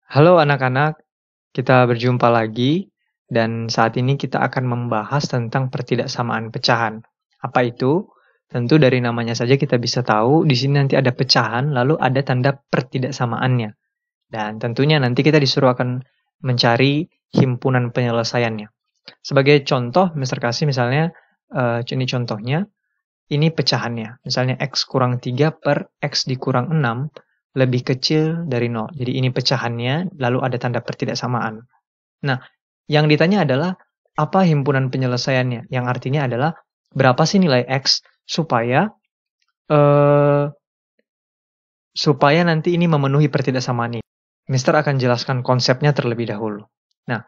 Halo anak-anak, kita berjumpa lagi dan saat ini kita akan membahas tentang pertidaksamaan pecahan. Apa itu? Tentu dari namanya saja kita bisa tahu di sini nanti ada pecahan lalu ada tanda pertidaksamaannya. Dan tentunya nanti kita disuruh akan mencari himpunan penyelesaiannya. Sebagai contoh, Mister kasih misalnya ini contohnya, ini pecahannya. Misalnya X kurang 3 per X dikurang 6 lebih kecil dari 0. Jadi ini pecahannya, lalu ada tanda pertidaksamaan. Nah, yang ditanya adalah, apa himpunan penyelesaiannya? Yang artinya adalah, berapa sih nilai X supaya eh, supaya nanti ini memenuhi pertidaksamaan ini. Mister akan jelaskan konsepnya terlebih dahulu. Nah,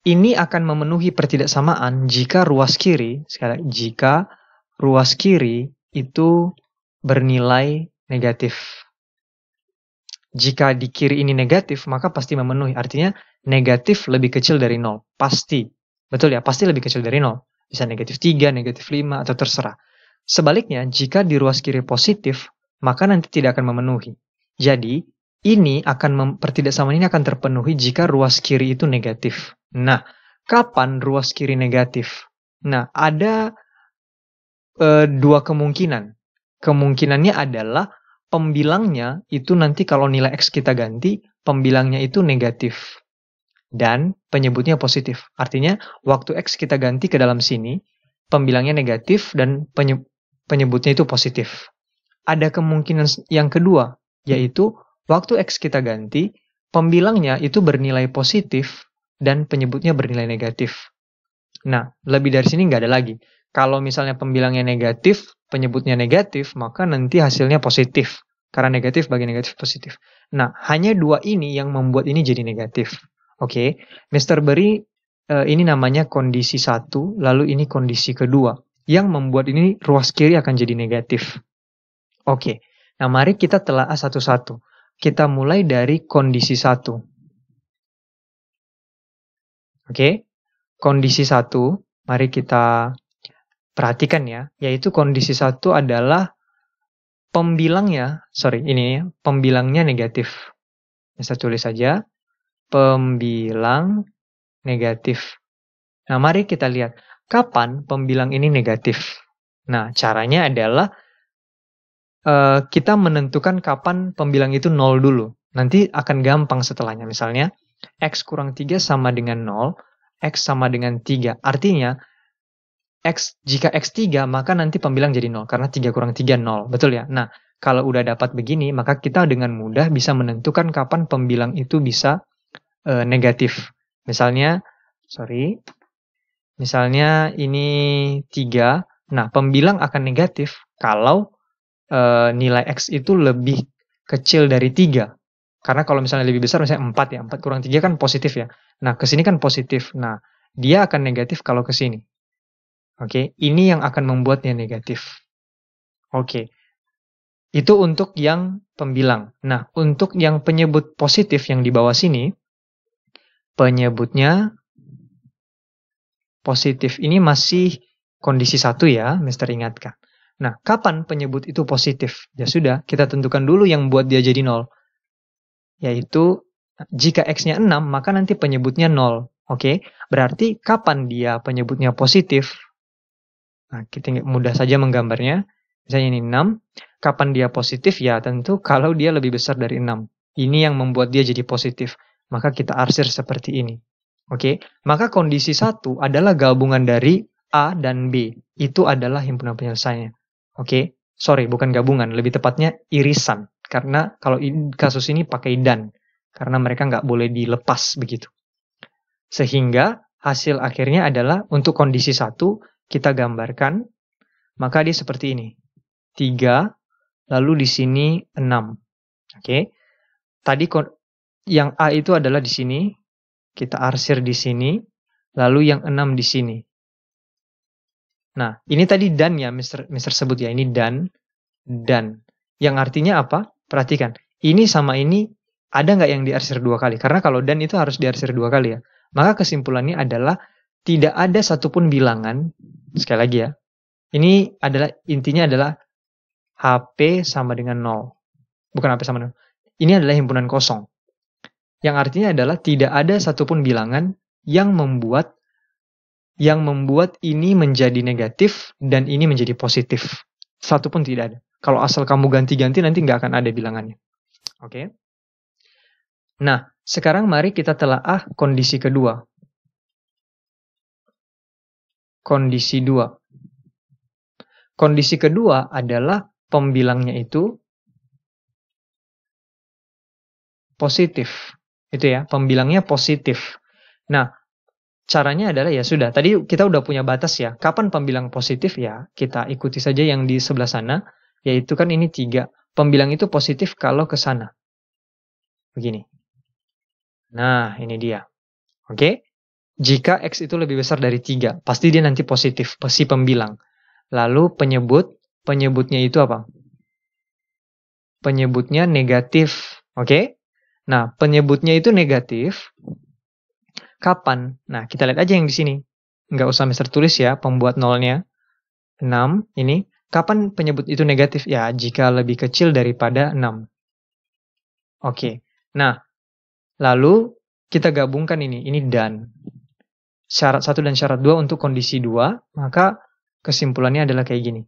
ini akan memenuhi pertidaksamaan jika ruas kiri, sekali lagi, jika ruas kiri itu bernilai negatif. Jika di kiri ini negatif, maka pasti memenuhi. Artinya negatif lebih kecil dari 0. Pasti. Betul ya? Pasti lebih kecil dari 0. Bisa negatif 3, negatif 5, atau terserah. Sebaliknya, jika di ruas kiri positif, maka nanti tidak akan memenuhi. Jadi, ini akan pertidaksamaan ini akan terpenuhi jika ruas kiri itu negatif. Nah, kapan ruas kiri negatif? Nah, ada dua kemungkinan. Kemungkinannya adalah pembilangnya itu nanti kalau nilai X kita ganti, pembilangnya itu negatif. Dan penyebutnya positif. Artinya, waktu X kita ganti ke dalam sini, pembilangnya negatif dan penyebutnya itu positif. Ada kemungkinan yang kedua, yaitu waktu X kita ganti, pembilangnya itu bernilai positif dan penyebutnya bernilai negatif. Nah, lebih dari sini nggak ada lagi. Kalau misalnya pembilangnya negatif, penyebutnya negatif, maka nanti hasilnya positif. Karena negatif bagi negatif positif. Nah, hanya dua ini yang membuat ini jadi negatif. Oke, Mister beri ini namanya kondisi satu, lalu ini kondisi kedua. Yang membuat ini ruas kiri akan jadi negatif. Oke, nah mari kita telaah satu-satu. Kita mulai dari kondisi satu. Oke, kondisi satu, mari kita perhatikan ya, yaitu kondisi satu adalah pembilangnya negatif. Saya tulis saja, pembilang negatif. Nah, mari kita lihat, kapan pembilang ini negatif? Nah, caranya adalah kita menentukan kapan pembilang itu 0 dulu. Nanti akan gampang setelahnya. Misalnya, X kurang 3 sama dengan 0, X sama dengan 3. Artinya, jika X 3, maka nanti pembilang jadi 0. Karena 3 kurang 3, 0. Betul ya? Nah, kalau udah dapat begini, maka kita dengan mudah bisa menentukan kapan pembilang itu bisa negatif. Misalnya ini 3. Nah, pembilang akan negatif kalau nilai X itu lebih kecil dari 3. Karena kalau misalnya lebih besar, misalnya 4 ya. 4 kurang 3 kan positif ya. Nah, ke sini kan positif. Nah, dia akan negatif kalau ke sini. Oke, ini yang akan membuatnya negatif. Oke, itu untuk yang pembilang. Nah, untuk yang penyebut positif yang di bawah sini, penyebutnya positif. Ini masih kondisi satu ya, Mister ingatkan. Nah, kapan penyebut itu positif? Ya sudah, kita tentukan dulu yang buat dia jadi 0. Yaitu, jika X-nya 6, maka nanti penyebutnya 0. Oke, berarti kapan dia penyebutnya positif? Nah, kita mudah saja menggambarnya. Misalnya ini 6. Kapan dia positif? Ya tentu kalau dia lebih besar dari 6. Ini yang membuat dia jadi positif. Maka kita arsir seperti ini. Oke, maka kondisi 1 adalah gabungan dari A dan B. Itu adalah himpunan penyelesaiannya. Oke, bukan gabungan. Lebih tepatnya irisan. Karena kalau kasus ini pakai dan. Karena mereka nggak boleh dilepas begitu. Sehingga hasil akhirnya adalah untuk kondisi 1, kita gambarkan, maka dia seperti ini. 3, lalu di sini 6. Oke. Tadi yang A itu adalah di sini, kita arsir di sini, lalu yang 6 di sini. Nah, ini tadi dan ya, Mister sebut ya, ini dan. Yang artinya apa? Perhatikan, ini sama ini ada nggak yang diarsir 2 kali? Karena kalau dan itu harus diarsir 2 kali ya. Maka kesimpulannya adalah tidak ada satupun bilangan, sekali lagi ya, ini adalah intinya adalah HP sama dengan 0. Bukan HP sama dengan 0. Ini adalah himpunan kosong. Yang artinya adalah tidak ada satupun bilangan yang membuat ini menjadi negatif dan ini menjadi positif. Satupun tidak ada. Kalau asal kamu ganti-ganti nanti nggak akan ada bilangannya. Oke? Nah, sekarang mari kita telaah kondisi kedua. Kondisi 2. Kondisi kedua adalah pembilangnya itu positif. Itu ya, pembilangnya positif. Nah, caranya adalah ya sudah, tadi kita udah punya batas ya. Kapan pembilang positif ya? Kita ikuti saja yang di sebelah sana, yaitu kan ini 3. Pembilang itu positif kalau ke sana. Begini. Nah, ini dia. Oke? Jika X itu lebih besar dari 3, pasti dia nanti positif, si pembilang. Lalu penyebutnya itu apa? Penyebutnya negatif. Oke? Nah, penyebutnya itu negatif. Kapan? Nah, kita lihat aja yang di sini. Nggak usah Mister tulis ya, pembuat nolnya. 6, ini. Kapan penyebut itu negatif? Ya, jika lebih kecil daripada 6. Oke. Nah, lalu kita gabungkan ini dan. Syarat 1 dan syarat 2 untuk kondisi 2, maka kesimpulannya adalah kayak gini.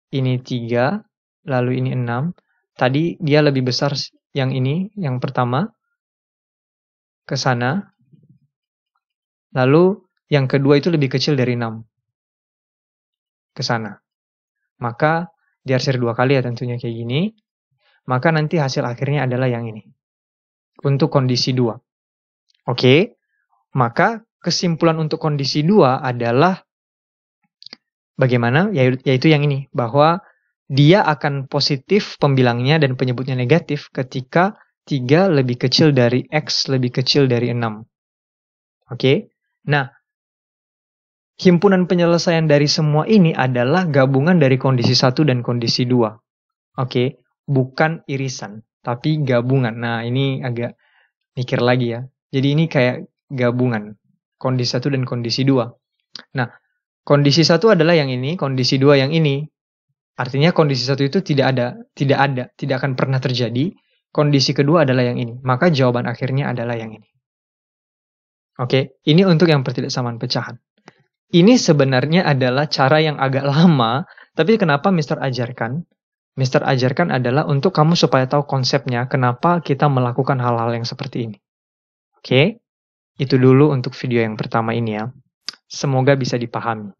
Ini 3, lalu ini 6. Tadi dia lebih besar yang ini, yang pertama, ke sana. Lalu yang kedua itu lebih kecil dari 6. Ke sana. Maka diarsir 2 kali ya tentunya kayak gini. Maka nanti hasil akhirnya adalah yang ini. Untuk kondisi 2. Oke. Maka kesimpulan untuk kondisi 2 adalah bagaimana? Yaitu yang ini. Bahwa dia akan positif pembilangnya dan penyebutnya negatif ketika 3 lebih kecil dari X lebih kecil dari 6. Oke. Nah, himpunan penyelesaian dari semua ini adalah gabungan dari kondisi 1 dan kondisi 2. Oke, bukan irisan, tapi gabungan. Nah, ini agak mikir lagi ya. Jadi ini kayak gabungan, kondisi 1 dan kondisi 2. Nah, kondisi 1 adalah yang ini, kondisi 2 yang ini. Artinya kondisi 1 itu tidak akan pernah terjadi. Kondisi kedua adalah yang ini. Maka jawaban akhirnya adalah yang ini. Oke, ini untuk yang pertidaksamaan pecahan. Ini sebenarnya adalah cara yang agak lama, tapi kenapa Mister ajarkan? Mister ajarkan adalah untuk kamu supaya tahu konsepnya, kenapa kita melakukan hal-hal yang seperti ini. Oke, itu dulu untuk video yang pertama ini ya. Semoga bisa dipahami.